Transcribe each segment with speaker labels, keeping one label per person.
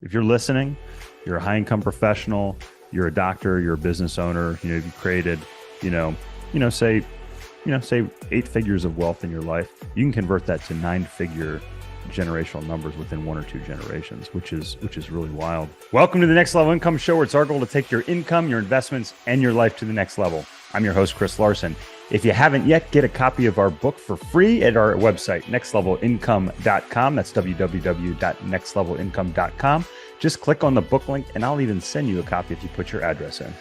Speaker 1: if you're listening, you're a high income professional, you're a doctor, you're a business owner, you've created, say 8 figures of wealth in your life, you can convert that to 9-figure generational numbers within 1 or 2 generations, which is really wild. Welcome to the Next Level Income Show, where it's our goal to take your income, your investments, and your life to the next level. I'm your host, Chris Larson. If you haven't yet, get a copy of our book for free at our website, nextlevelincome.com. That's www.nextlevelincome.com. Just click on the book link, and I'll even send you a copy if you put your address in.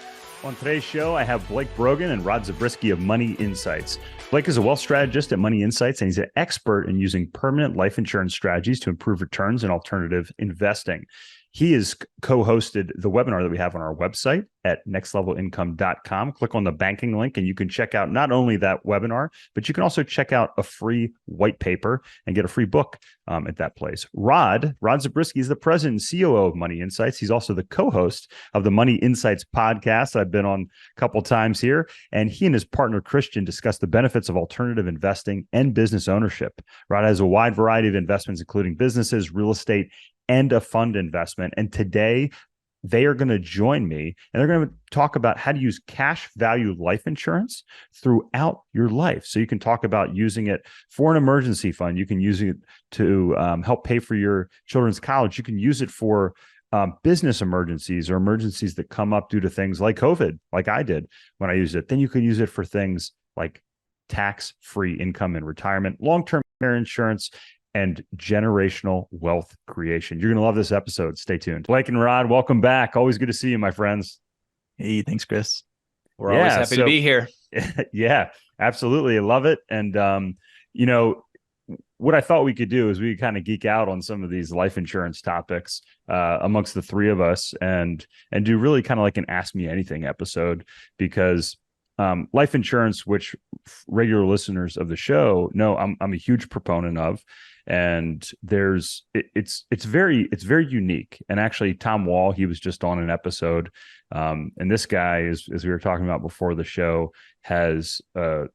Speaker 1: On today's show, I have Blake Brogan and Rod Zabriskie of Money Insights. Blake is a wealth strategist at Money Insights, and he's an expert in using permanent life insurance strategies to improve returns and alternative investing. He has co-hosted the webinar that we have on our website at nextlevelincome.com. Click on the banking link and you can check out not only that webinar, but you can also check out a free white paper and get a free book at that place. Rod Zabriskie is the president and COO of Money Insights. He's also the co-host of the Money Insights podcast I've been on a couple times here. And he and his partner, Christian, discuss the benefits of alternative investing and business ownership. Rod has a wide variety of investments, including businesses, real estate, and a fund investment. And today they are going to join me and they're going to talk about how to use cash value life insurance throughout your life. So you can talk about using it for an emergency fund. You can use it to help pay for your children's college. You can use it for business emergencies or emergencies that come up due to things like COVID, like I did when I used it. Then you can use it for things like tax-free income and retirement, long-term care insurance, and generational wealth creation. You're going to love this episode. Stay tuned. Blake and Rod, welcome back. Always good to see you, my friends.
Speaker 2: Hey, thanks, Chris.
Speaker 3: We're always happy to be here.
Speaker 1: Yeah, absolutely. I love it. And, what I thought we could do is we could kind of geek out on some of these life insurance topics amongst the three of us and do really kind of like an Ask Me Anything episode, because life insurance, which regular listeners of the show know I'm a huge proponent of, and it's very unique. And actually, Tom Wall, he was just on an episode, and this guy, as we were talking about before the show, has a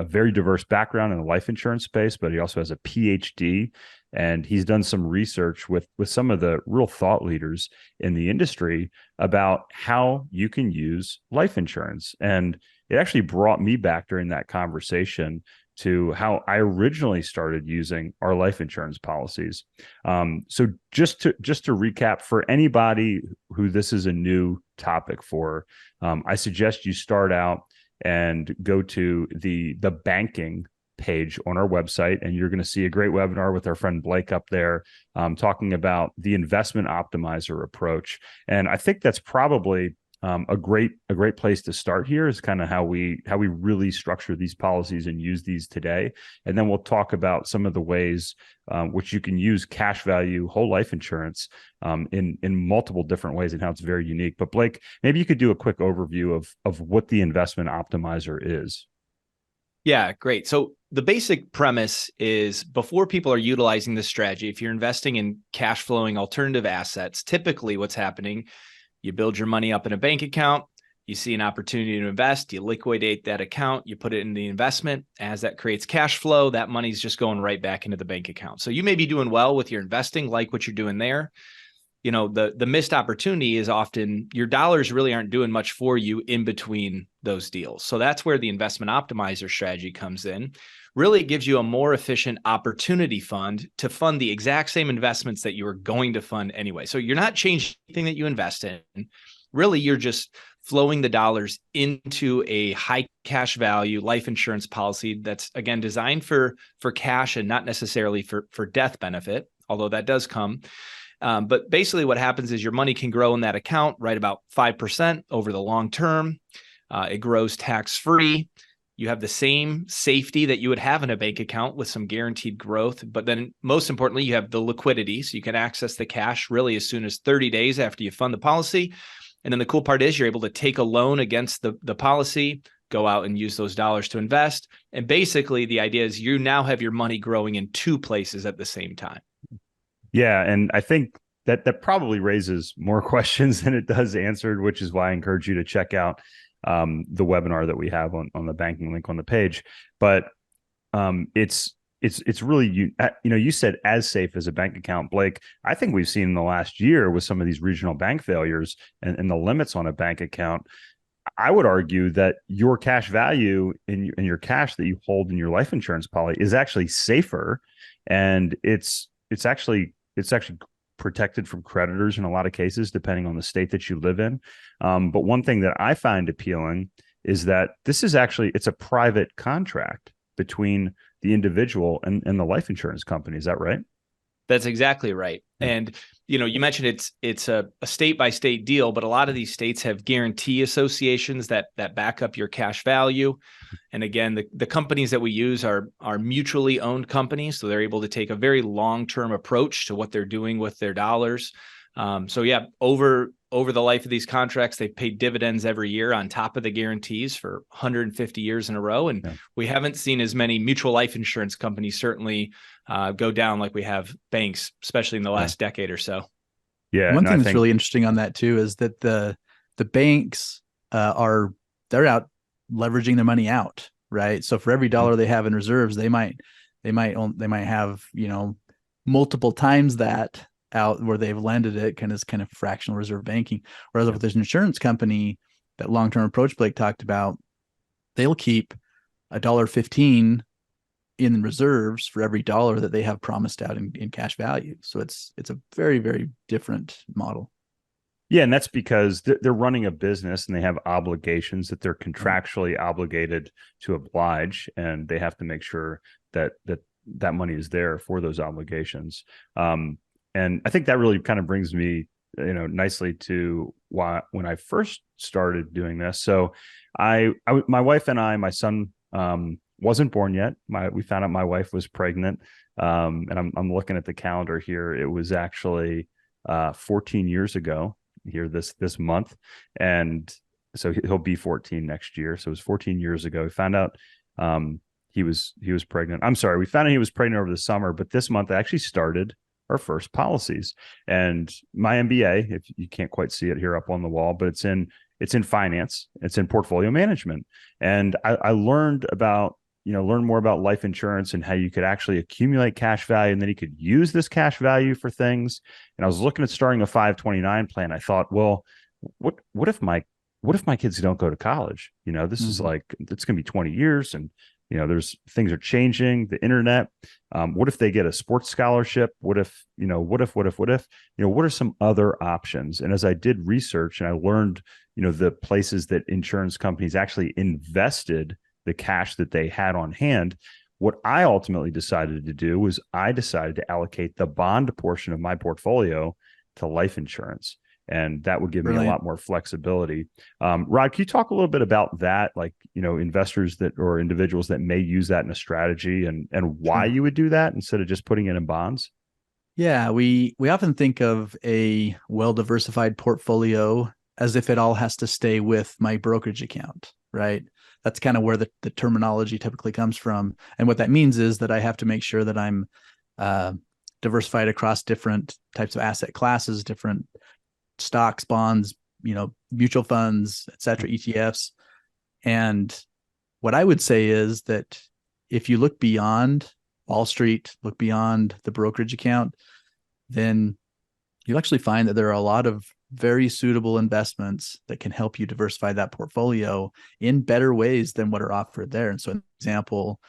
Speaker 1: very diverse background in the life insurance space, but he also has a PhD, and he's done some research with some of the real thought leaders in the industry about how you can use life insurance. And it actually brought me back during that conversation to how I originally started using our life insurance policies. So just to recap, for anybody who this is a new topic for, I suggest you start out and go to the banking page on our website, and you're going to see a great webinar with our friend Blake up there, talking about the investment optimizer approach. And I think that's probably a great place to start here, is kind of how we really structure these policies and use these today. And then we'll talk about some of the ways which you can use cash value whole life insurance in multiple different ways, and how it's very unique. But Blake, maybe you could do a quick overview of what the investment optimizer is.
Speaker 3: Yeah, great. So the basic premise is, before people are utilizing this strategy, if you're investing in cash flowing alternative assets, typically what's happening, you build your money up in a bank account, you see an opportunity to invest, you liquidate that account, you put it in the investment. As that creates cash flow, that money's just going right back into the bank account. So you may be doing well with your investing, like what you're doing there. The missed opportunity is often your dollars really aren't doing much for you in between those deals. So that's where the investment optimizer strategy comes in. Really, it gives you a more efficient opportunity fund to fund the exact same investments that you were going to fund anyway. So you're not changing anything that you invest in. Really, you're just flowing the dollars into a high cash value life insurance policy that's, again, designed for cash and not necessarily for death benefit, although that does come. But basically what happens is your money can grow in that account right about 5% over the long term. It grows tax-free. You have the same safety that you would have in a bank account with some guaranteed growth. But then most importantly, you have the liquidity. So you can access the cash really as soon as 30 days after you fund the policy. And then the cool part is you're able to take a loan against the policy, go out and use those dollars to invest. And basically the idea is you now have your money growing in 2 places at the same time.
Speaker 1: Yeah. And I think that probably raises more questions than it does answered, which is why I encourage you to check out the webinar that we have on the banking link on the page. But it's it's really you said as safe as a bank account, Blake. I think we've seen in the last year with some of these regional bank failures and the limits on a bank account. I would argue that your cash value in your cash that you hold in your life insurance policy is actually safer, and it's actually protected from creditors in a lot of cases, depending on the state that you live in. But one thing that I find appealing is that this is actually it's a private contract between the individual and the life insurance company. Is that right?
Speaker 3: That's exactly right.
Speaker 1: Yeah.
Speaker 3: And, you mentioned it's a state by state deal, but a lot of these states have guarantee associations that back up your cash value. And again, the companies that we use are mutually owned companies. So they're able to take a very long-term approach to what they're doing with their dollars. So yeah, over the life of these contracts, they've paid dividends every year on top of the guarantees for 150 years in a row. And we haven't seen as many mutual life insurance companies certainly go down like we have banks, especially in the last decade or so.
Speaker 2: Yeah. One thing that's really interesting on that too is that the banks they're out leveraging their money out, right? So for every dollar they have in reserves, they might have, multiple times that out where they've landed it kind of fractional reserve banking. Whereas if there's an insurance company, that long-term approach Blake talked about, they'll keep $1.15 in reserves for every dollar that they have promised out in cash value. So it's a very, very different model.
Speaker 1: Yeah, and that's because they're running a business and they have obligations that they're contractually obligated to oblige, and they have to make sure that money is there for those obligations. And I think that really kind of brings me, nicely to why when I first started doing this. So my wife and I, my son wasn't born yet. We found out my wife was pregnant, and I'm looking at the calendar here. It was actually 14 years ago here this month, and so he'll be 14 next year. So it was 14 years ago. We found out he was pregnant. I'm sorry, we found out he was pregnant over the summer, but this month I actually started our first policies. And my MBA, if you can't quite see it here up on the wall, but it's in finance, it's in portfolio management. And I learned more about life insurance and how you could actually accumulate cash value, and then you could use this cash value for things. And I was looking at starting a 529 plan. I thought, well, what if my kids don't go to college? This is like, it's going to be 20 years, and there's things are changing, the internet. What if they get a sports scholarship? What if what are some other options? And as I did research and I learned, the places that insurance companies actually invested the cash that they had on hand, what I ultimately decided to do was I decided to allocate the bond portion of my portfolio to life insurance. And that would give me a lot more flexibility. Rod, can you talk a little bit about that? Like, investors that or individuals that may use that in a strategy, and why you would do that instead of just putting it in bonds?
Speaker 2: Yeah, we often think of a well-diversified portfolio as if it all has to stay with my brokerage account, right? That's kind of where the terminology typically comes from. And what that means is that I have to make sure that I'm diversified across different types of asset classes, different stocks, bonds, mutual funds, et cetera, ETFs. And what I would say is that if you look beyond Wall Street, look beyond the brokerage account, then you'll actually find that there are a lot of very suitable investments that can help you diversify that portfolio in better ways than what are offered there. And so, an example,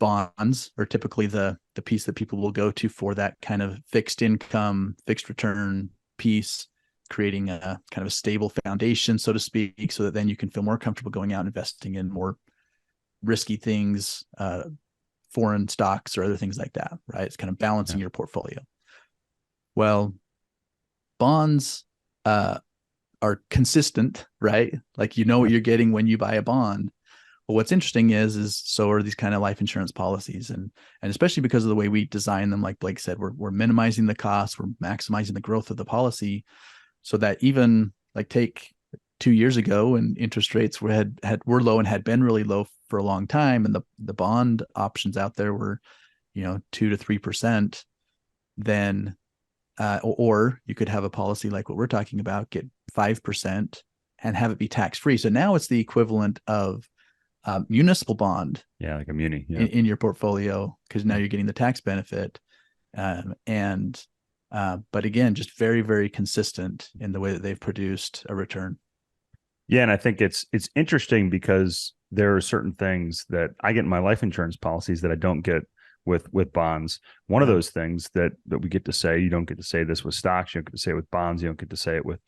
Speaker 2: bonds are typically the piece that people will go to for that kind of fixed income, fixed return piece, creating a kind of a stable foundation, so to speak, so that then you can feel more comfortable going out and investing in more risky things, foreign stocks or other things like that, right? It's kind of balancing your portfolio. Well, bonds are consistent, right? Like, what you're getting when you buy a bond. Well, what's interesting is so are these kind of life insurance policies, and especially because of the way we design them, like Blake said, we're minimizing the costs, we're maximizing the growth of the policy, so that even like take 2 years ago when interest rates were low and had been really low for a long time, and the bond options out there were 2 to 3%, then or you could have a policy like what we're talking about, get 5% and have it be tax free. So now it's the equivalent of municipal bond
Speaker 1: like a muni
Speaker 2: in your portfolio, because now you're getting the tax benefit. But again, just very, very consistent in the way that they've produced a return.
Speaker 1: Yeah, and I think it's interesting because there are certain things that I get in my life insurance policies that I don't get with bonds. One of those things that we get to say, you don't get to say this with stocks, you don't get to say it with bonds, you don't get to say it with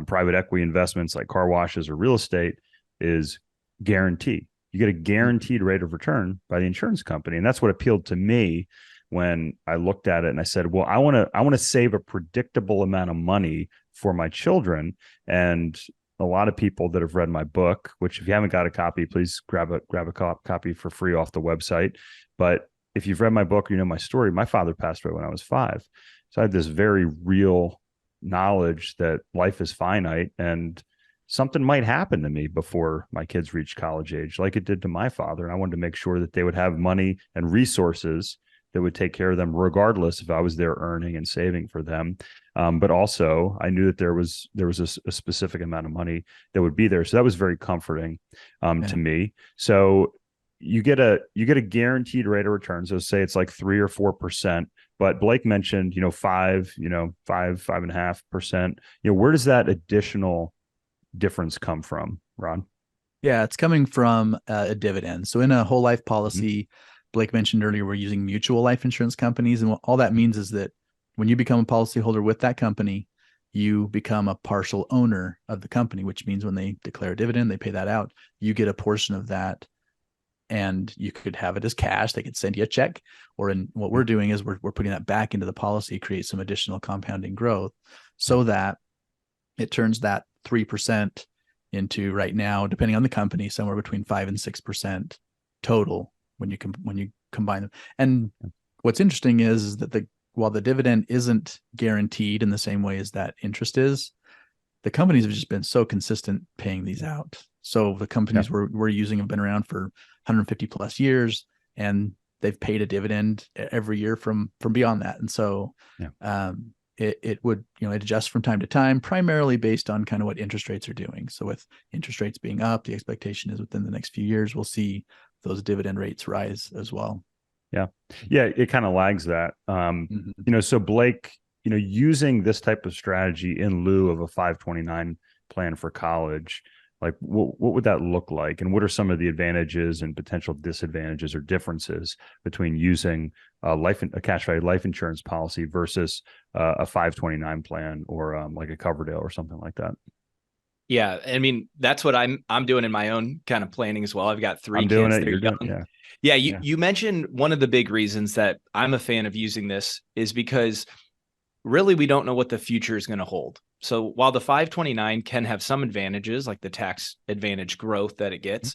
Speaker 1: private equity investments like car washes or real estate, is guarantee. You get a guaranteed rate of return by the insurance company. And that's what appealed to me when I looked at it and I said, well, I want to save a predictable amount of money for my children. And a lot of people that have read my book, which if you haven't got a copy, please grab a copy for free off the website. But if you've read my book, you know my story. My father passed away when I was 5. So I had this very real knowledge that life is finite and something might happen to me before my kids reach college age, like it did to my father. And I wanted to make sure that they would have money and resources that would take care of them, regardless if I was there earning and saving for them. But also, I knew that there was a specific amount of money that would be there. So that was very comforting to me. So you get a guaranteed rate of return. So say it's like 3 or 4%. But Blake mentioned, 5.5%. Where does that additional difference come from, Ron?
Speaker 2: Yeah, it's coming from a dividend. So in a whole life policy, Blake mentioned earlier, we're using mutual life insurance companies. And all that means is that when you become a policyholder with that company, you become a partial owner of the company, which means when they declare a dividend, they pay that out. You get a portion of that, and you could have it as cash. They could send you a check, or in what we're doing is we're putting that back into the policy, create some additional compounding growth so that it turns that 3% into, right now, depending on the company, somewhere between 5 and 6% total when you combine them. And what's interesting is that while the dividend isn't guaranteed in the same way as that interest is, the companies have just been so consistent paying these out. So the companies we're using have been around for 150 plus years, and they've paid a dividend every year from beyond that. And so it would, it adjusts from time to time, primarily based on kind of what interest rates are doing. So with interest rates being up, the expectation is within the next few years, we'll see those dividend rates rise as well.
Speaker 1: Yeah. It kind of lags that. So Blake, using this type of strategy in lieu of a 529 plan for college, like what would that look like? And what are some of the advantages and potential disadvantages or differences between using a cash value life insurance policy versus a 529 plan or like a Coverdale or something like that?
Speaker 3: Yeah. I mean, that's what I'm doing in my own kind of planning as well. I've got 3 kids.
Speaker 1: Doing it.
Speaker 3: They're young. You mentioned one of the big reasons that I'm a fan of using this is because really we don't know what the future is going to hold. So while the 529 can have some advantages, like the tax advantage growth that it gets,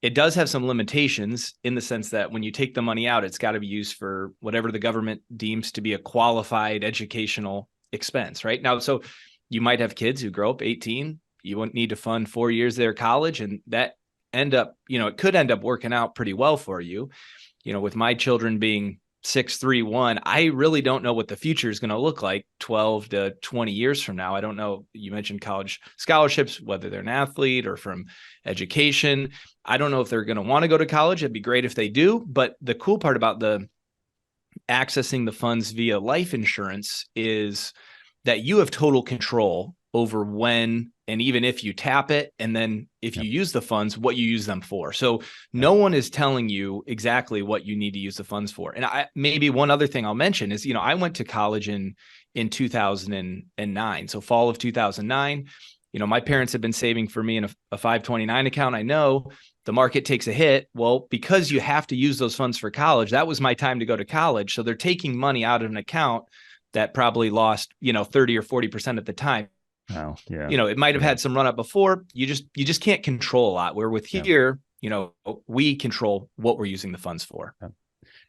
Speaker 3: it does have some limitations in the sense that when you take the money out, it's got to be used for whatever the government deems to be a qualified educational expense, right? Now, so you might have kids who grow up 18, you wouldn't need to fund 4 years of their college, and that it could end up working out pretty well for you. With my children being 6, 3, 1, I really don't know what the future is going to look like 12 to 20 years from now. I don't know. You mentioned college scholarships, whether they're an athlete or from education. I don't know if they're going to want to go to college. It'd be great if they do. But the cool part about accessing the funds via life insurance is that you have total control over when and even if you tap it, and then if you use the funds, what you use them for. So no one is telling you exactly what you need to use the funds for. And maybe one other thing I'll mention is, I went to college in 2009. So fall of 2009, my parents have been saving for me in a 529 account. I know the market takes a hit. Well, because you have to use those funds for college, that was my time to go to college. So they're taking money out of an account that probably lost, 30 or 40% at the time.
Speaker 1: Oh, yeah.
Speaker 3: It might have had some run up before. You just can't control a lot. Where with here, we control what we're using the funds for.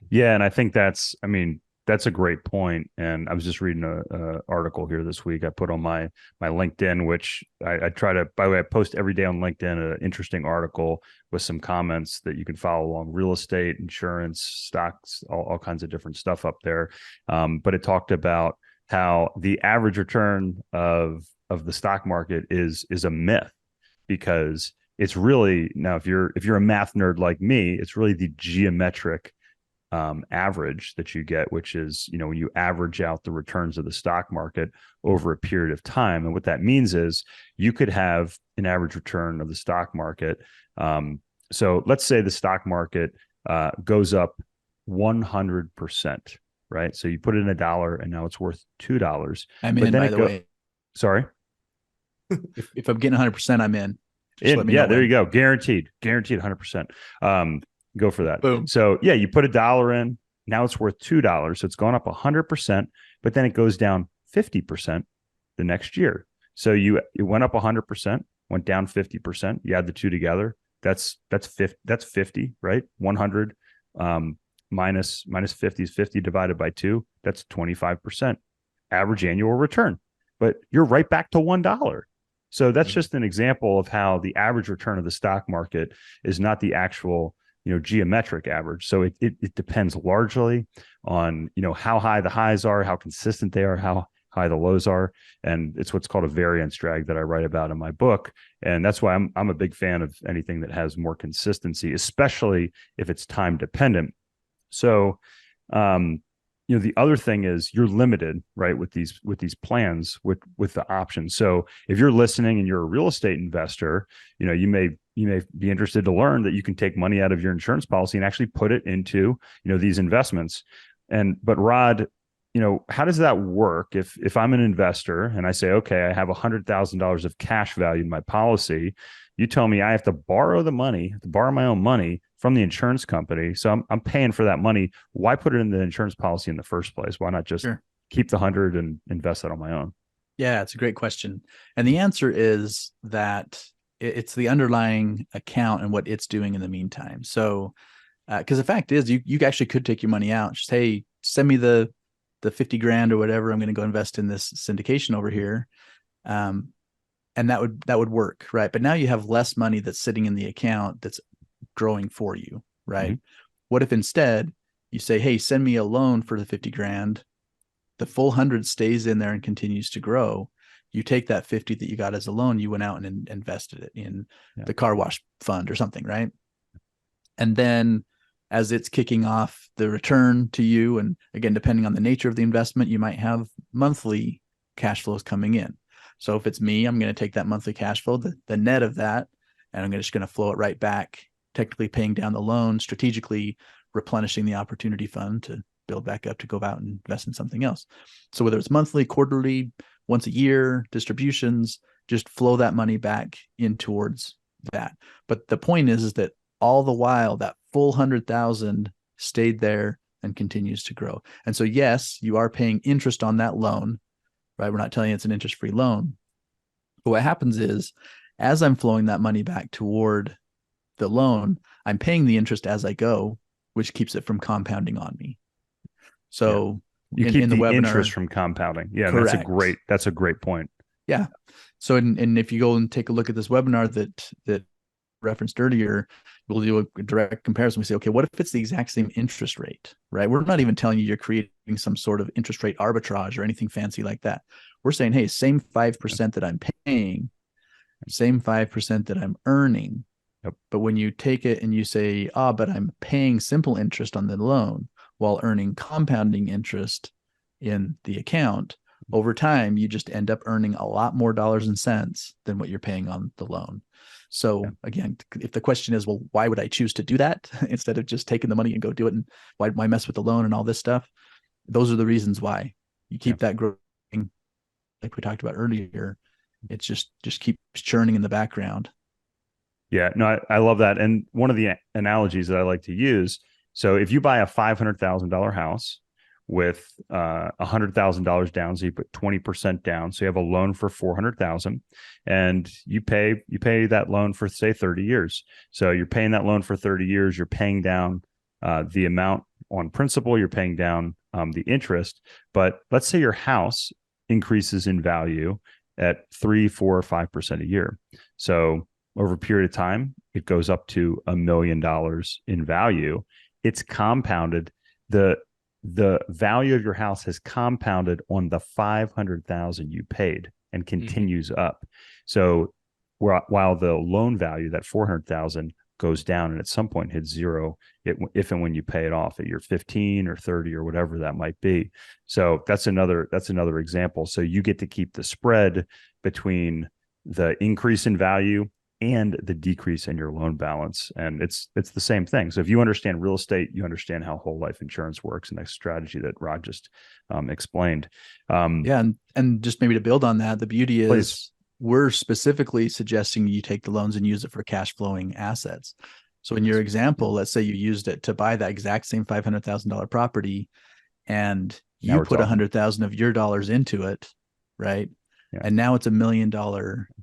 Speaker 1: Yeah. And I think that's a great point. And I was just reading a article here this week. I put on my LinkedIn, which I try to, by the way, I post every day on LinkedIn, an interesting article with some comments that you can follow along: real estate, insurance, stocks, all kinds of different stuff up there. But it talked about how the average return of the stock market is a myth, because it's really, now if you're a math nerd like me, it's really the geometric average that you get, which is, when you average out the returns of the stock market over a period of time. And what that means is you could have an average return of the stock market. So let's say the stock market goes up 100%, right? So you put in $1 and now it's worth $2.
Speaker 2: I'm in, by the way.
Speaker 1: Sorry?
Speaker 2: If I'm getting 100%, I'm in.
Speaker 1: Yeah, there you go. Guaranteed 100%. Go for that.
Speaker 2: Boom.
Speaker 1: So yeah, you put $1 in, now it's worth $2. So it's gone up 100%, but then it goes down 50% the next year. So it went up 100%, went down 50%. You add the two together. That's 50, right? 100 minus 50 is 50 divided by 2. That's 25% average annual return. But you're right back to $1. So that's just an example of how the average return of the stock market is not the actual, geometric average. So it depends largely on, how high the highs are, how consistent they are, how high the lows are. And it's what's called a variance drag that I write about in my book. And that's why I'm a big fan of anything that has more consistency, especially if it's time dependent. So, the other thing is you're limited, right, with these plans with the options. So if you're listening and you're a real estate investor, you may be interested to learn that you can take money out of your insurance policy and actually put it into, these investments. But Rod, how does that work if I'm an investor and I say, okay, I have $100,000 of cash value in my policy. You tell me I have to borrow my own money from the insurance company. So I'm paying for that money. Why put it in the insurance policy in the first place? Why not just keep the 100 and invest that on my own?
Speaker 2: Yeah, it's a great question. And the answer is that it's the underlying account and what it's doing in the meantime. So, because the fact is you actually could take your money out. Just, hey, send me the 50 grand or whatever. I'm going to go invest in this syndication over here. And that would work, right? But now you have less money that's sitting in the account that's growing for you, right? Mm-hmm. What if instead you say, hey, send me a loan for the 50 grand, the full 100 stays in there and continues to grow. You take that 50 that you got as a loan, you went out and invested it in the car wash fund or something, right? And then as it's kicking off the return to you, and again, depending on the nature of the investment, you might have monthly cash flows coming in. So if it's me, I'm going to take that monthly cash flow, the net of that, and I'm just going to flow it right back, technically paying down the loan, strategically replenishing the opportunity fund to build back up to go out and invest in something else. So whether it's monthly, quarterly, once a year, distributions, just flow that money back in towards that. But the point is that all the while that full 100,000 stayed there and continues to grow. And so, yes, you are paying interest on that loan, right? We're not telling you it's an interest-free loan. But what happens is, as I'm flowing that money back toward the loan, I'm paying the interest as I go, which keeps it from compounding on me. So
Speaker 1: you keep the webinar, interest from compounding. Yeah, correct. That's a great point.
Speaker 2: Yeah. So, and if you go and take a look at this webinar that referenced earlier, we'll do a direct comparison. We say, okay, what if it's the exact same interest rate, right? We're not even telling you you're creating some sort of interest rate arbitrage or anything fancy like that. We're saying, hey, same 5% that I'm paying, same 5% that I'm earning.
Speaker 1: Yep.
Speaker 2: But when you take it and you say, but I'm paying simple interest on the loan while earning compounding interest in the account, over time, you just end up earning a lot more dollars and cents than what you're paying on the loan. So again, if the question is, well, why would I choose to do that instead of just taking the money and go do it? And why mess with the loan and all this stuff? Those are the reasons why you keep that growing. Like we talked about earlier, it's just keeps churning in the background.
Speaker 1: Yeah, no, I love that. And one of the analogies that I like to use, so if you buy a $500,000 house with $100,000 down, so you put 20% down, so you have a loan for $400,000, and you pay that loan for, say, 30 years. So you're paying that loan for 30 years. You're paying down the amount on principal. You're paying down the interest. But let's say your house increases in value at 3, 4, or 5% a year. So over a period of time, it goes up to $1 million in value. It's compounded. The value of your house has compounded on the $500,000 you paid and continues up. So while the loan value, that 400,000, goes down and at some point hits zero if and when you pay it off at year 15 or 30 or whatever that might be. So that's another example. So you get to keep the spread between the increase in value and the decrease in your loan balance. And it's the same thing. So if you understand real estate, you understand how whole life insurance works, and that strategy that Rod just explained.
Speaker 2: And just maybe to build on that, the beauty is,
Speaker 1: Please.
Speaker 2: We're specifically suggesting you take the loans and use it for cash flowing assets. So in your example, let's say you used it to buy that exact same $500,000 property, and you put $100,000 of your dollars into it, right?
Speaker 1: Yeah.
Speaker 2: And now it's $1 million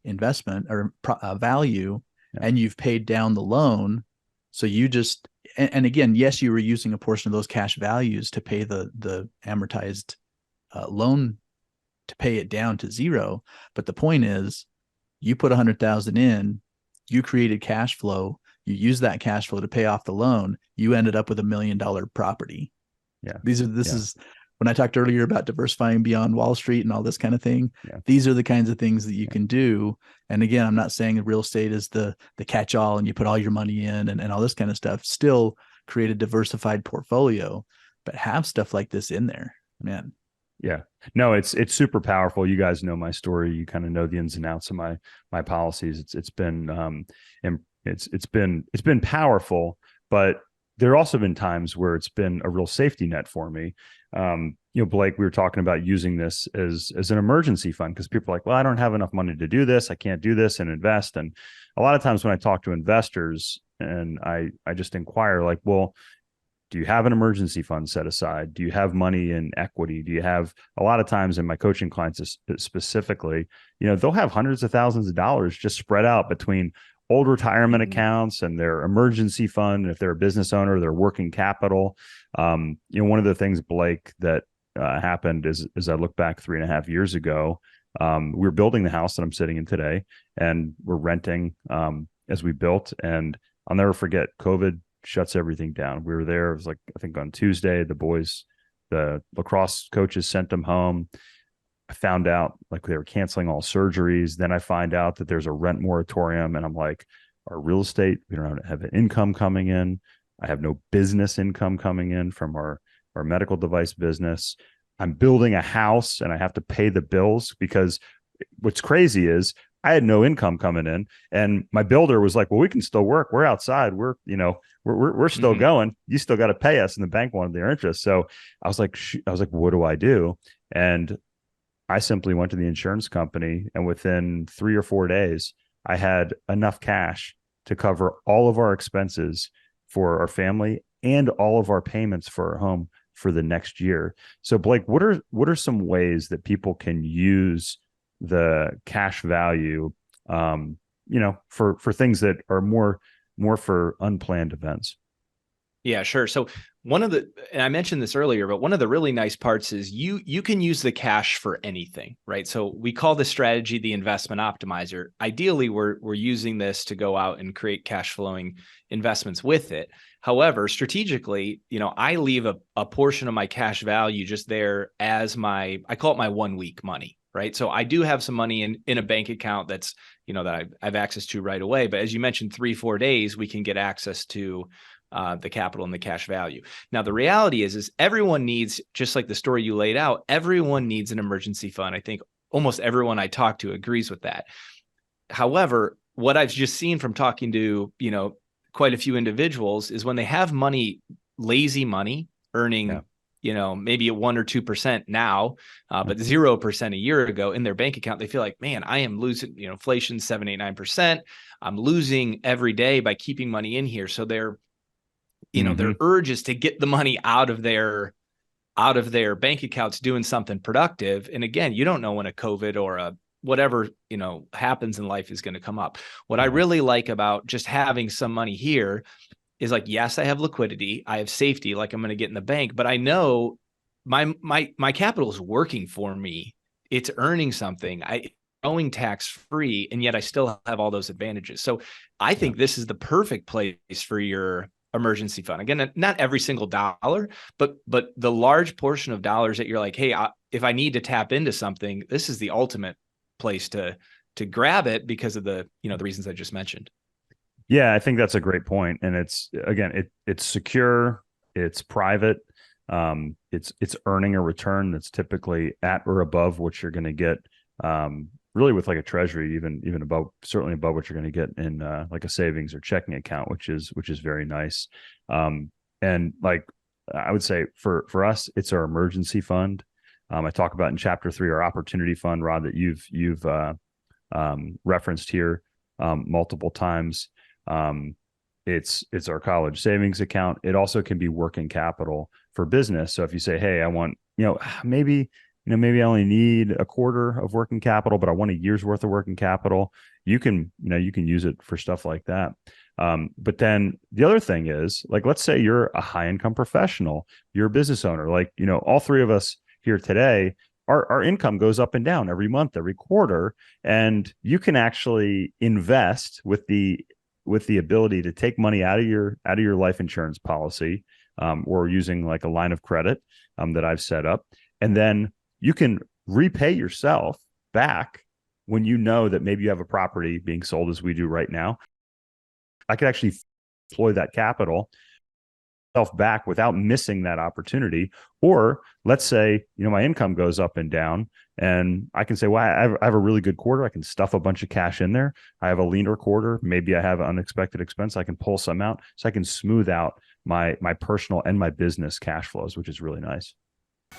Speaker 2: investment or value, and you've paid down the loan. So you just, and again, yes, you were using a portion of those cash values to pay the amortized loan, to pay it down to zero. But the point is, you put 100,000 in, you created cash flow, you use that cash flow to pay off the loan, you ended up with $1 million property.
Speaker 1: Yeah.
Speaker 2: This is when I talked earlier about diversifying beyond Wall Street and all this kind of thing. Yeah. These are the kinds of things that you can do. And again, I'm not saying real estate is the catch-all and you put all your money in and all this kind of stuff. Still create a diversified portfolio, but have stuff like this in there, man.
Speaker 1: Yeah, no, it's super powerful. You guys know my story. You kind of know the ins and outs of my policies. It's been powerful, but there have also been times where it's been a real safety net for me. Blake, we were talking about using this as an emergency fund, because people are like, well, I don't have enough money to do this. I can't do this and invest. And a lot of times when I talk to investors and I just inquire, like, well, do you have an emergency fund set aside? Do you have money in equity? Do you have, a lot of times in my coaching clients specifically, they'll have hundreds of thousands of dollars just spread out between old retirement accounts and their emergency fund. If they're a business owner, their working capital. One of the things, Blake, that happened is, as I look back 3.5 years ago, we were building the house that I'm sitting in today, and we're renting as we built. And I'll never forget, COVID shuts everything down. We were there. It was like, I think on Tuesday, the lacrosse coaches sent them home. I found out like they were canceling all surgeries. Then I find out that there's a rent moratorium, and I'm like, our real estate, we don't have an income coming in. I have no business income coming in from our medical device business. I'm building a house and I have to pay the bills, because what's crazy is I had no income coming in, and my builder was like, well, we can still work. We're outside. We're still going. You still got to pay us. And the bank wanted their interest. So I was like, what do I do? And I simply went to the insurance company, and within 3 or 4 days, I had enough cash to cover all of our expenses for our family and all of our payments for our home for the next year. So Blake, what are some ways that people can use the cash value, for things that are more for unplanned events?
Speaker 3: Yeah, sure. So and I mentioned this earlier, but one of the really nice parts is you can use the cash for anything, right? So we call this strategy the investment optimizer. Ideally, we're using this to go out and create cash flowing investments with it. However, strategically, I leave a portion of my cash value just there as I call it my 1 week money, right? So I do have some money in a bank account that's, that I have access to right away. But as you mentioned, 3-4 days, we can get access to the capital and the cash value. Now, the reality is everyone needs, just like the story you laid out, everyone needs an emergency fund. I think almost everyone I talk to agrees with that. However, what I've just seen from talking to, quite a few individuals is when they have money, lazy money, earning, maybe 1 or 2% now, but 0% a year ago in their bank account, they feel like, man, I am losing, inflation 7, 8, 9%. I'm losing every day by keeping money in here. So their urge is to get the money out of their bank accounts doing something productive. And again, you don't know when a COVID or a whatever, happens in life is going to come up. What I really like about just having some money here is like, yes, I have liquidity, I have safety, like I'm going to get in the bank, but I know my capital is working for me. It's earning something. Going tax free, and yet I still have all those advantages. So I think this is the perfect place for your emergency fund. Again, not every single dollar, but the large portion of dollars that you're like, hey, if I need to tap into something, this is the ultimate place to to grab it because of the reasons I just mentioned.
Speaker 1: Yeah, I think that's a great point. And it's, again, it's secure, it's private, it's earning a return that's typically at or above what you're going to get, really with like a treasury, even above, certainly above what you're going to get in like a savings or checking account, which is very nice. And like I would say for us, it's our emergency fund. I talk about in chapter 3 our opportunity fund, Rod, that you've referenced here multiple times. It's our college savings account. It also can be working capital for business. So if you say, hey, I want, maybe I only need a quarter of working capital, but I want a year's worth of working capital, you can use it for stuff like that. But then the other thing is, like, let's say you're a high income professional, you're a business owner, like, all three of us here today, our income goes up and down every month, every quarter, and you can actually invest with the ability to take money out of your life insurance policy, or using like a line of credit that I've set up, and then you can repay yourself back when you know that maybe you have a property being sold, as we do right now. I could actually deploy that capital back without missing that opportunity. Or let's say, my income goes up and down, and I can say, well, I have a really good quarter. I can stuff a bunch of cash in there. I have a leaner quarter. Maybe I have an unexpected expense. I can pull some out, so I can smooth out my personal and my business cash flows, which is really nice.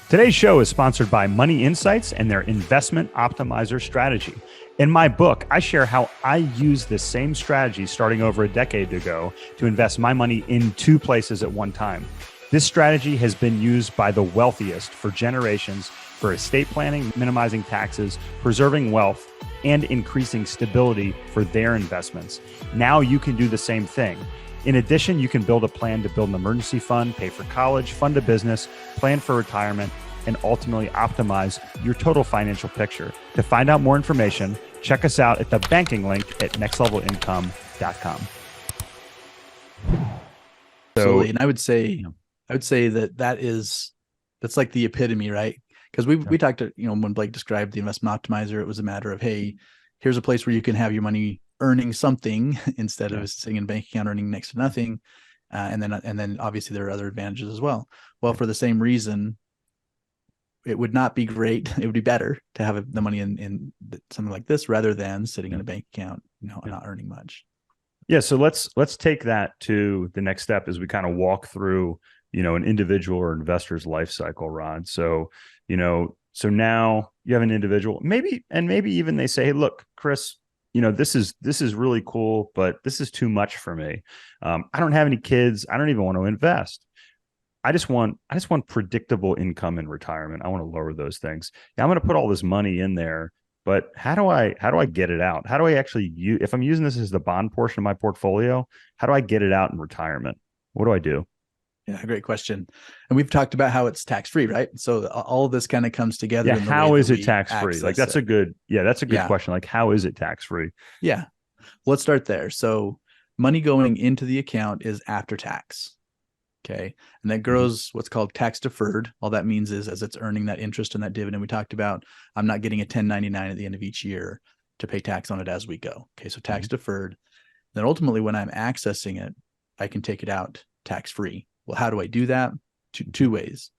Speaker 1: Today's show is sponsored by Money Insights and their investment optimizer strategy. In my book, I share how I use this same strategy starting over a decade ago to invest my money in 2 places at one time. This strategy has been used by the wealthiest for generations for estate planning, minimizing taxes, preserving wealth, and increasing stability for their investments. Now you can do the same thing. In addition, you can build a plan to build an emergency fund, pay for college, fund a business, plan for retirement, and ultimately optimize your total financial picture. To find out more information, check us out at the banking link at nextlevelincome.com.
Speaker 2: Absolutely. And I would say that's like the epitome, right? Because we talked to, when Blake described the investment optimizer, it was a matter of, hey, here's a place where you can have your money earning something instead of sitting in a bank account earning next to nothing. And then obviously there are other advantages as well. Well, for the same reason, it would not be great. It would be better to have the money in something like this rather than sitting in a bank account, not earning much.
Speaker 1: Yeah. So let's take that to the next step as we kind of walk through, an individual or investor's life cycle, Rod. So, so now you have an individual, maybe even they say, hey, look, Chris, this is really cool, but this is too much for me. I don't have any kids. I don't even want to invest. I just want predictable income in retirement. I want to lower those things. Yeah, I'm going to put all this money in there, but how do I get it out? How do I actually use, if I'm using this as the bond portion of my portfolio, how do I get it out in retirement? What do I do?
Speaker 2: Yeah, great question. And we've talked about how it's tax-free, right? So all of this kind of comes together.
Speaker 1: Yeah, how is it tax-free? Like that's a good question. Like, how is it tax-free?
Speaker 2: Yeah. Let's start there. So money going into the account is after tax. Okay. And that grows what's called tax deferred. All that means is as it's earning that interest and that dividend we talked about, I'm not getting a 1099 at the end of each year to pay tax on it as we go. Okay. So tax deferred. Then ultimately when I'm accessing it, I can take it out tax-free. Well, how do I do that? Two ways.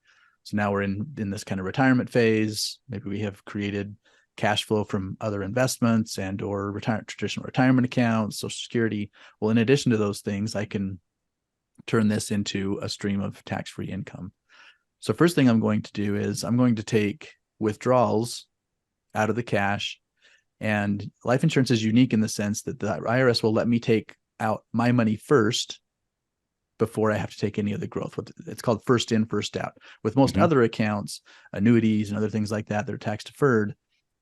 Speaker 2: So now we're in this kind of retirement phase. Maybe we have created cash flow from other investments and or traditional retirement accounts, Social Security. Well, in addition to those things, I can turn this into a stream of tax-free income. So first thing I'm going to do is I'm going to take withdrawals out of the cash. And life insurance is unique in the sense that the IRS will let me take out my money first before I have to take any of the growth. It's called first in, first out. With most other accounts, annuities and other things like that, they're tax deferred.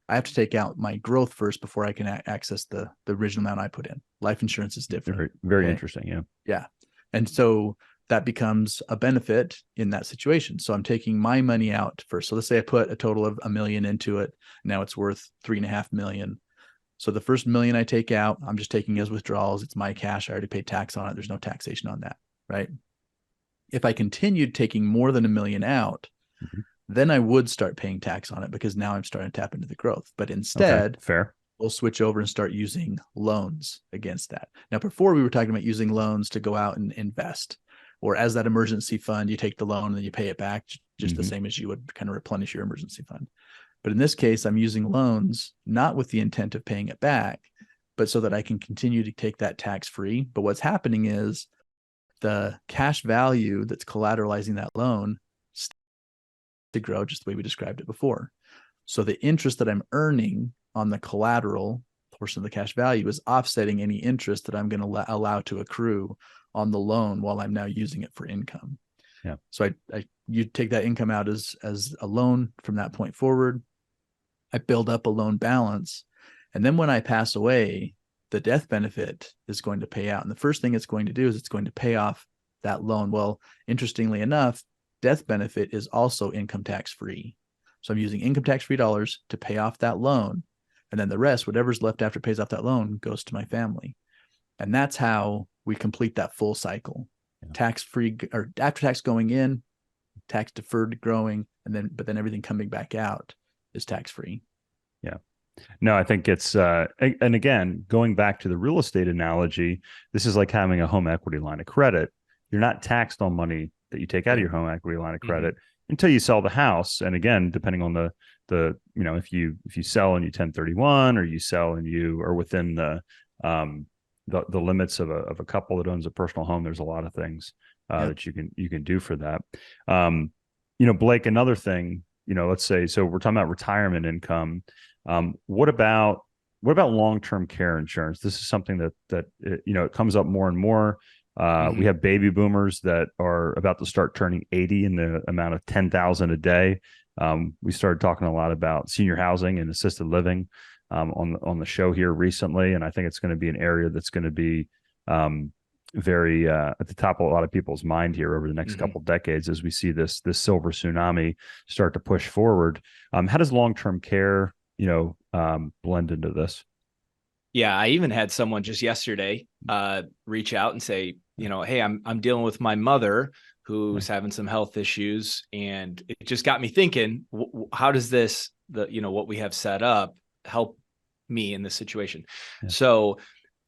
Speaker 2: I have to take out my growth first before I can access the original amount I put in. Life insurance is different.
Speaker 1: Very, very interesting. Yeah.
Speaker 2: Yeah. And so that becomes a benefit in that situation. So I'm taking my money out first. So let's say I put a total of $1 million into it. Now it's worth $3.5 million. So the first $1 million I take out, I'm just taking as withdrawals. It's my cash. I already paid tax on it. There's no taxation on that. Right. If I continued taking more than $1 million out, then I would start paying tax on it because now I'm starting to tap into the growth. But instead,
Speaker 1: fair.
Speaker 2: we'll switch over and start using loans against that. Now, before we were talking about using loans to go out and invest, or as that emergency fund, you take the loan and then you pay it back just the same as you would kind of replenish your emergency fund. But in this case, I'm using loans not with the intent of paying it back, but so that I can continue to take that tax-free. But what's happening is the cash value that's collateralizing that loan to grow just the way we described it before. So the interest that I'm earning on the collateral portion of the cash value is offsetting any interest that I'm going to allow to accrue on the loan while I'm now using it for income.
Speaker 1: Yeah.
Speaker 2: So you take that income out as a loan from that point forward. I build up a loan balance. And then when I pass away, the death benefit is going to pay out. And the first thing it's going to do is it's going to pay off that loan. Well, interestingly enough, death benefit is also income tax free. So I'm using income tax free dollars to pay off that loan. And then the rest, whatever's left after it pays off that loan, goes to my family. And that's how we complete that full cycle. Yeah. Tax free or after tax going in, tax deferred growing, but then everything coming back out is tax free.
Speaker 1: Yeah. No, I think it's, and again, going back to the real estate analogy, this is like having a home equity line of credit. You're not taxed on money that you take out of your home equity line of credit until you sell the house. And again, depending on the if you sell and you 1031, or you sell and you are within the limits of a couple that owns a personal home, there's a lot of things that you can do for that. Blake, another thing, let's say, so we're talking about retirement income. What about long-term care insurance? This is something that it comes up more and more. We have baby boomers that are about to start turning 80 in the amount of 10,000 a day. We started talking a lot about senior housing and assisted living on the show here recently, and I think it's going to be an area that's going to be very at the top of a lot of people's mind here over the next couple of decades as we see this silver tsunami start to push forward. How does long-term care blend into this?
Speaker 3: Yeah, I even had someone just yesterday reach out and say, hey, I'm dealing with my mother who's having some health issues, and it just got me thinking, how does this, what we have set up, help me in this situation? Yeah. So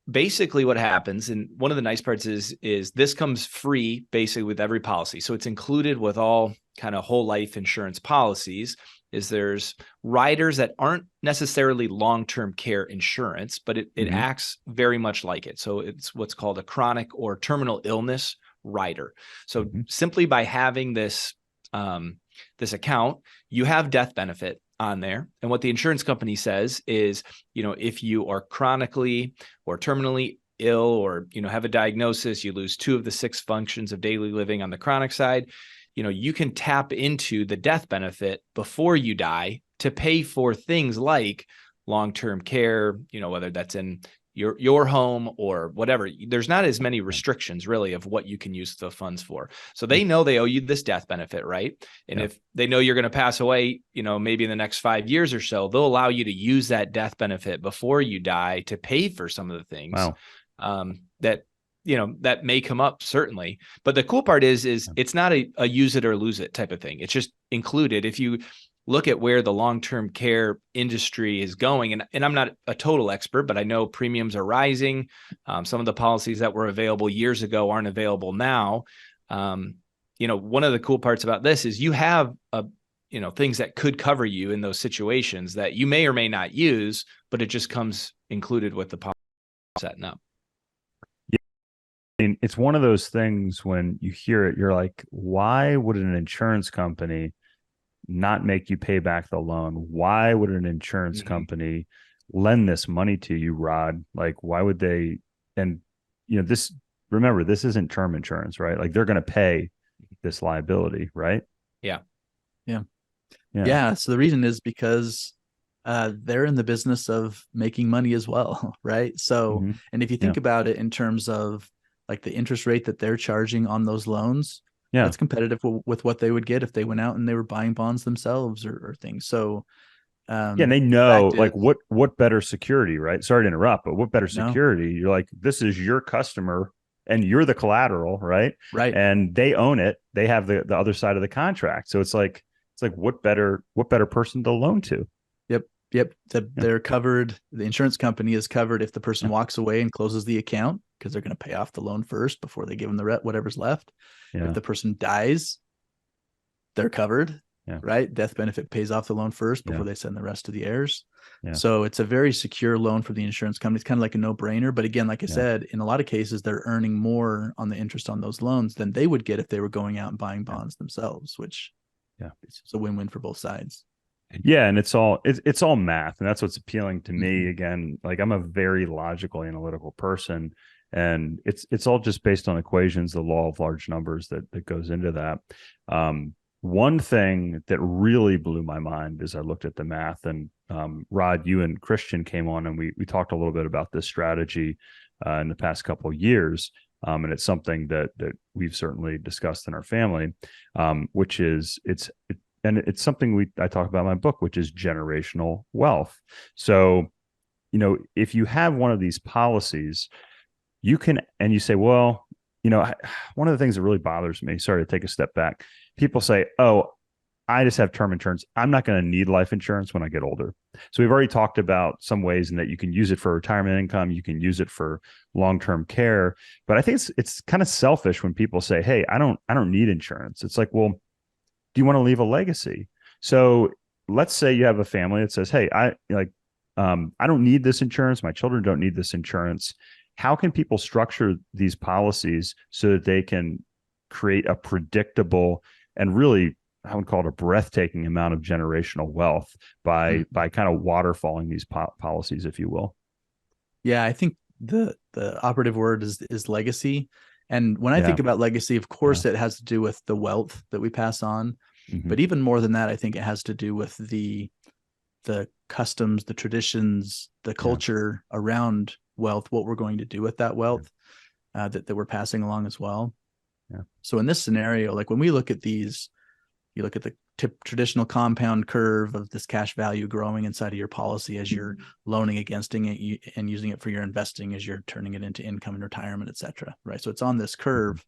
Speaker 3: basically what happens, and one of the nice parts is this comes free basically with every policy. So it's included with all kind of whole life insurance policies, is there's riders that aren't necessarily long-term care insurance, but it acts very much like it. So it's what's called a chronic or terminal illness rider. So simply by having this account, you have death benefit on there. And what the insurance company says is, if you are chronically or terminally ill, or, have a diagnosis, you lose 2 of the 6 functions of daily living on the chronic side, you can tap into the death benefit before you die to pay for things like long-term care, whether that's in your home or whatever. There's not as many restrictions really of what you can use the funds for. So they know they owe you this death benefit, right? And if they know you're going to pass away, maybe in the next 5 years or so, they'll allow you to use that death benefit before you die to pay for some of the things that may come up, certainly. But the cool part is it's not a use it or lose it type of thing. It's just included. If you look at where the long-term care industry is going, and I'm not a total expert, but I know premiums are rising. Some of the policies that were available years ago aren't available now. One of the cool parts about this is you have things that could cover you in those situations that you may or may not use, but it just comes included with the policy setting up.
Speaker 1: And it's one of those things when you hear it, you're like, why would an insurance company not make you pay back the loan? Why would an insurance company lend this money to you, Rod? Like, why would they? And, remember, this isn't term insurance, right? Like, they're going to pay this liability, right?
Speaker 2: Yeah. So the reason is because they're in the business of making money as well, right? So, and if you think about it in terms of like the interest rate that they're charging on those loans, that's competitive with what they would get if they went out and they were buying bonds themselves or things. So,
Speaker 1: and they know like what better security, right? Sorry to interrupt, but what better security? You're like, this is your customer and you're the collateral, right?
Speaker 2: Right.
Speaker 1: And they own it. They have the other side of the contract. So it's like what better person to loan to?
Speaker 2: Yep. Yep. They're covered. The insurance company is covered if the person walks away and closes the account, because they're going to pay off the loan first before they give them the whatever's left. If the person dies, they're covered, right? Death benefit pays off the loan first before they send the rest to the heirs. So it's a very secure loan for the insurance company. It's kind of like a no-brainer. But again, like I said, in a lot of cases, they're earning more on the interest on those loans than they would get if they were going out and buying bonds themselves, which it's a win-win for both sides.
Speaker 1: Yeah, and it's all math, and that's what's appealing to me. Again, like I'm a very logical, analytical person, and it's all just based on equations, the law of large numbers that goes into that. One thing that really blew my mind is I looked at the math, and Rod, you and Christian came on, and we talked a little bit about this strategy in the past couple of years, and it's something that we've certainly discussed in our family, which is and it's something I talk about in my book, which is generational wealth. So, if you have one of these policies, you can, and you say, well, one of the things that really bothers me, sorry to take a step back, people say, oh, I just have term insurance. I'm not going to need life insurance when I get older. So we've already talked about some ways in that you can use it for retirement income. You can use it for long-term care. But I think it's kind of selfish when people say, hey, I don't need insurance. It's like, well, do you want to leave a legacy? So let's say you have a family that says, hey, I don't need this insurance. My children don't need this insurance. How can people structure these policies so that they can create a predictable and really, I would call it a breathtaking amount of generational wealth by kind of waterfalling these policies, if you will?
Speaker 2: Yeah, I think the operative word is legacy. And when I think about legacy, of course, it has to do with the wealth that we pass on. But even more than that, I think it has to do with the customs, the traditions, the culture around wealth, what we're going to do with that wealth that we're passing along as well. So in this scenario, like when we look at these, you look at the traditional compound curve of this cash value growing inside of your policy as you're loaning against it and using it for your investing as you're turning it into income and retirement, et cetera, right? So it's on this curve.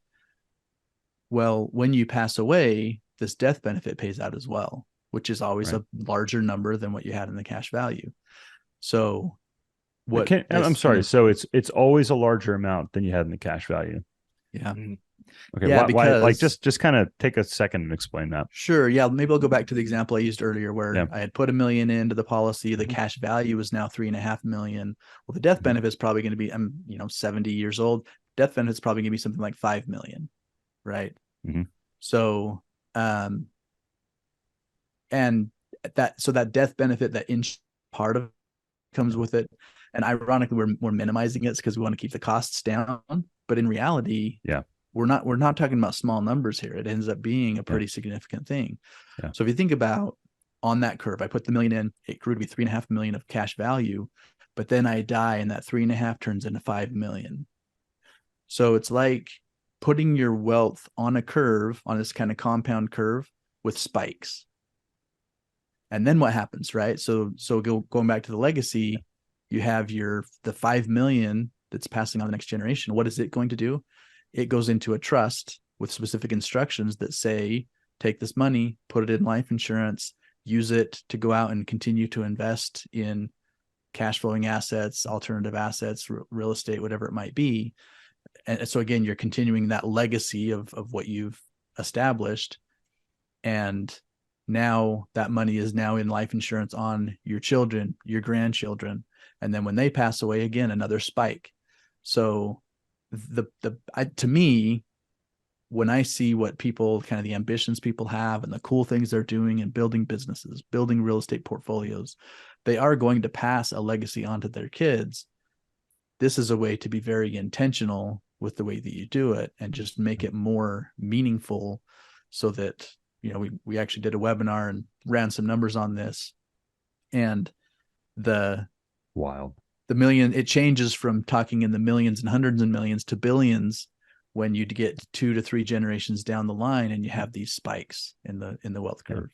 Speaker 2: Well, when you pass away, this death benefit pays out as well, which is always a larger number than what you had in the cash value. So
Speaker 1: I'm sorry. So it's always a larger amount than you had in the cash value.
Speaker 2: Yeah.
Speaker 1: Okay. Yeah, why, like just kind of take a second and explain that.
Speaker 2: Sure. Yeah. Maybe I'll go back to the example I used earlier where I had put $1 million into the policy. The cash value is now $3.5 million. Well, the death benefit is probably going to be, I'm 70 years old. Death benefit is probably going to be something like $5 million. Right. So, and that death benefit, that part of comes with it. And ironically, we're minimizing it because we want to keep the costs down. But in reality, we're not talking about small numbers here. It ends up being a pretty significant thing. So if you think about on that curve, I put the $1 million in, it grew to be $3.5 million of cash value, but then I die and that 3.5 turns into $5 million. So it's like putting your wealth on a curve, on this kind of compound curve with spikes. And then what happens, right? So going back to the legacy, you have the $5 million that's passing on the next generation. What is it going to do? It goes into a trust with specific instructions that say, take this money, put it in life insurance, use it to go out and continue to invest in cash flowing assets, alternative assets, real estate, whatever it might be. And so again, you're continuing that legacy of what you've established. And now that money is now in life insurance on your children, your grandchildren. And then when they pass away, again, another spike. So to me, when I see what people, kind of the ambitions people have and the cool things they're doing and building businesses, building real estate portfolios, they are going to pass a legacy onto their kids. This is a way to be very intentional with the way that you do it and just make it more meaningful so that, we actually did a webinar and ran some numbers on this, and the million, it changes from talking in the millions and hundreds and millions to billions when you get 2 to 3 generations down the line and you have these spikes in the wealth curve.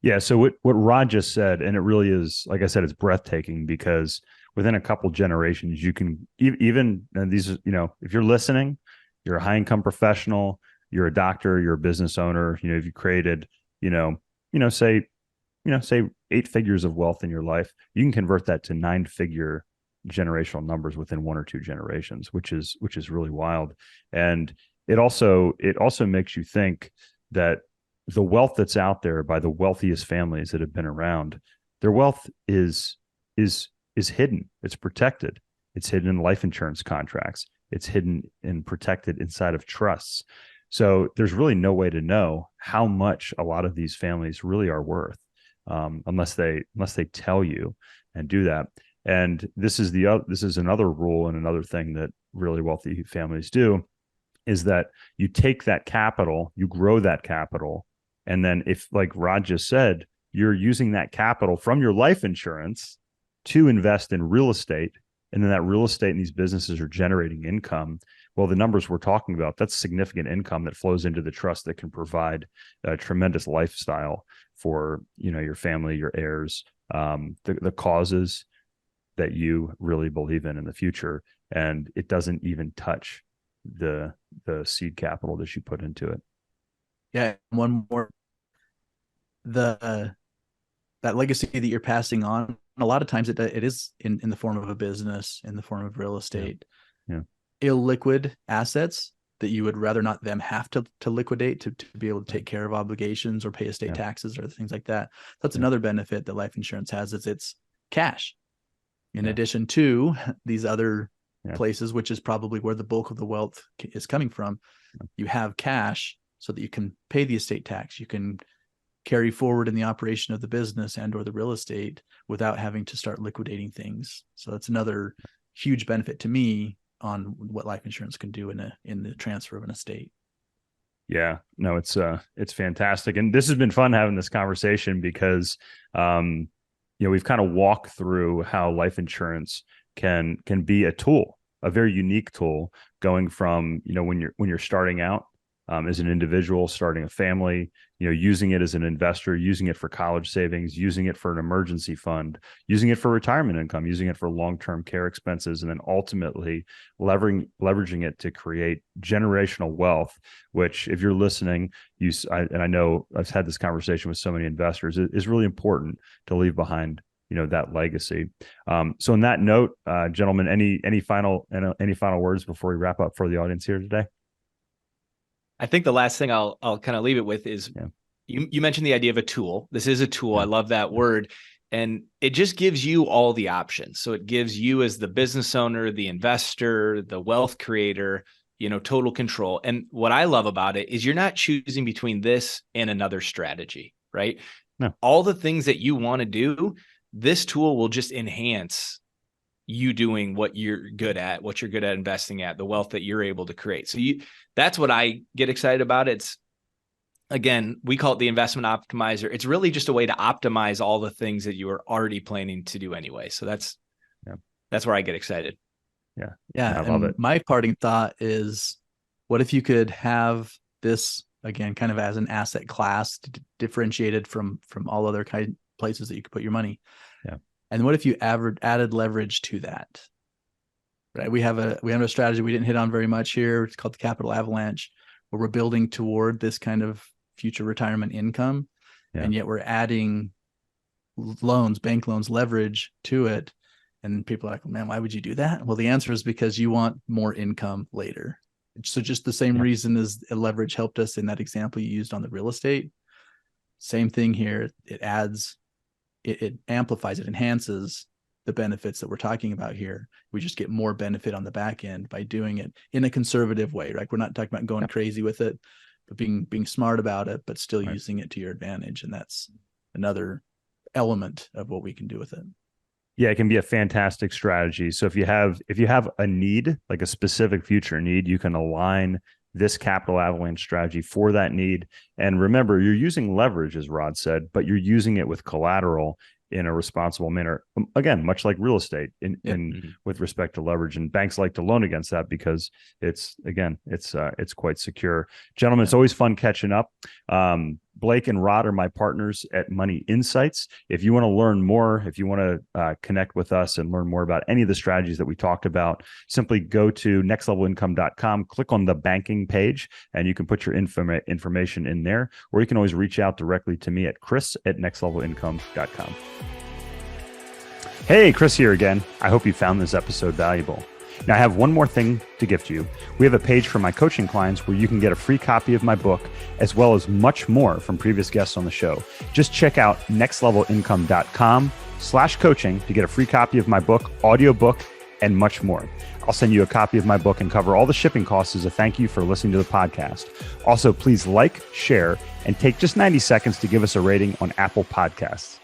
Speaker 1: Yeah. So what Rod just said, and it really is, like I said, it's breathtaking because within a couple generations, you can even, and these, if you're listening, you're a high income professional, you're a doctor, you're a business owner, if you created, say say 8 figures of wealth in your life, you can convert that to 9-figure generational numbers within 1 or 2 generations, which is really wild. And it also makes you think that the wealth that's out there by the wealthiest families that have been around, their wealth is hidden. It's protected. It's hidden in life insurance contracts. It's hidden and protected inside of trusts. So there's really no way to know how much a lot of these families really are worth, unless they tell you and do that. And this is another rule and another thing that really wealthy families do, is that you take that capital, you grow that capital, and then if, like Rod just said, you're using that capital from your life insurance to invest in real estate, and then that real estate and these businesses are generating income. Well, the numbers we're talking about, that's significant income that flows into the trust that can provide a tremendous lifestyle for, your family, your heirs, the causes that you really believe in the future. And it doesn't even touch the seed capital that you put into it.
Speaker 2: Yeah. One more, that legacy that you're passing on, a lot of times it is in the form of a business, in the form of real estate.
Speaker 1: Yeah.
Speaker 2: Illiquid assets that you would rather not them have to liquidate to be able to take care of obligations or pay estate taxes or things like that. That's another benefit that life insurance has, is it's cash. In addition to these other places, which is probably where the bulk of the wealth is coming from, you have cash so that you can pay the estate tax. You can carry forward in the operation of the business and or the real estate without having to start liquidating things. So that's another huge benefit to me on what life insurance can do in the transfer of an estate.
Speaker 1: Yeah, no, it's fantastic. And this has been fun having this conversation because, we've kind of walked through how life insurance can be a tool, a very unique tool, going from, when you're starting out, as an individual, starting a family, using it as an investor, using it for college savings, using it for an emergency fund, using it for retirement income, using it for long-term care expenses, and then ultimately leveraging it to create generational wealth, which, if you're listening, and I know I've had this conversation with so many investors, it is really important to leave behind that legacy. So on that note, gentlemen, any final words before we wrap up for the audience here today?
Speaker 3: I think the last thing I'll kind of leave it with is you mentioned the idea of a tool. This is a tool. I love that word. And it just gives you all the options. So it gives you, as the business owner, the investor, the wealth creator, total control. And what I love about it is you're not choosing between this and another strategy, right?
Speaker 1: No.
Speaker 3: All the things that you want to do, this tool will just enhance you doing what you're good at investing at, the wealth that you're able to create. So that's what I get excited about. It's, again, we call it the investment optimizer. It's really just a way to optimize all the things that you are already planning to do anyway. So that's where I get excited.
Speaker 1: Yeah.
Speaker 2: Yeah.
Speaker 1: I love it.
Speaker 2: My parting thought is, what if you could have this, again, kind of as an asset class, differentiated from all other places that you could put your money?
Speaker 1: Yeah.
Speaker 2: And what if you added leverage to that? Right. We have a strategy we didn't hit on very much here. It's called the capital avalanche, where we're building toward this kind of future retirement income. Yeah. And yet we're adding loans, bank loans, leverage to it. And people are like, man, why would you do that? Well, the answer is because you want more income later. So just the same reason as leverage helped us in that example you used on the real estate. Same thing here. It adds, it amplifies, it enhances the benefits that we're talking about here. We just get more benefit on the back end by doing it in a conservative way, right? We're not talking about going crazy with it, but being smart about it, but still using it to your advantage. And that's another element of what we can do with it.
Speaker 1: Yeah, it can be a fantastic strategy. So if you have a need, like a specific future need, you can align this capital avalanche strategy for that need. And remember, you're using leverage, as Rod said, but you're using it with collateral in a responsible manner. Again, much like real estate in with respect to leverage, and banks like to loan against that because it's quite secure. Gentlemen, it's always fun catching up. Blake and Rod are my partners at Money Insights. If you want to learn more, if you want to connect with us and learn more about any of the strategies that we talked about, simply go to nextlevelincome.com, click on the banking page, and you can put your information in there, or you can always reach out directly to me at chris@nextlevelincome.com. Hey, Chris here again. I hope you found this episode valuable. Now, I have one more thing to gift you. We have a page for my coaching clients where you can get a free copy of my book, as well as much more from previous guests on the show. Just check out nextlevelincome.com/coaching to get a free copy of my book, audiobook, and much more. I'll send you a copy of my book and cover all the shipping costs as a thank you for listening to the podcast. Also, please like, share, and take just 90 seconds to give us a rating on Apple Podcasts.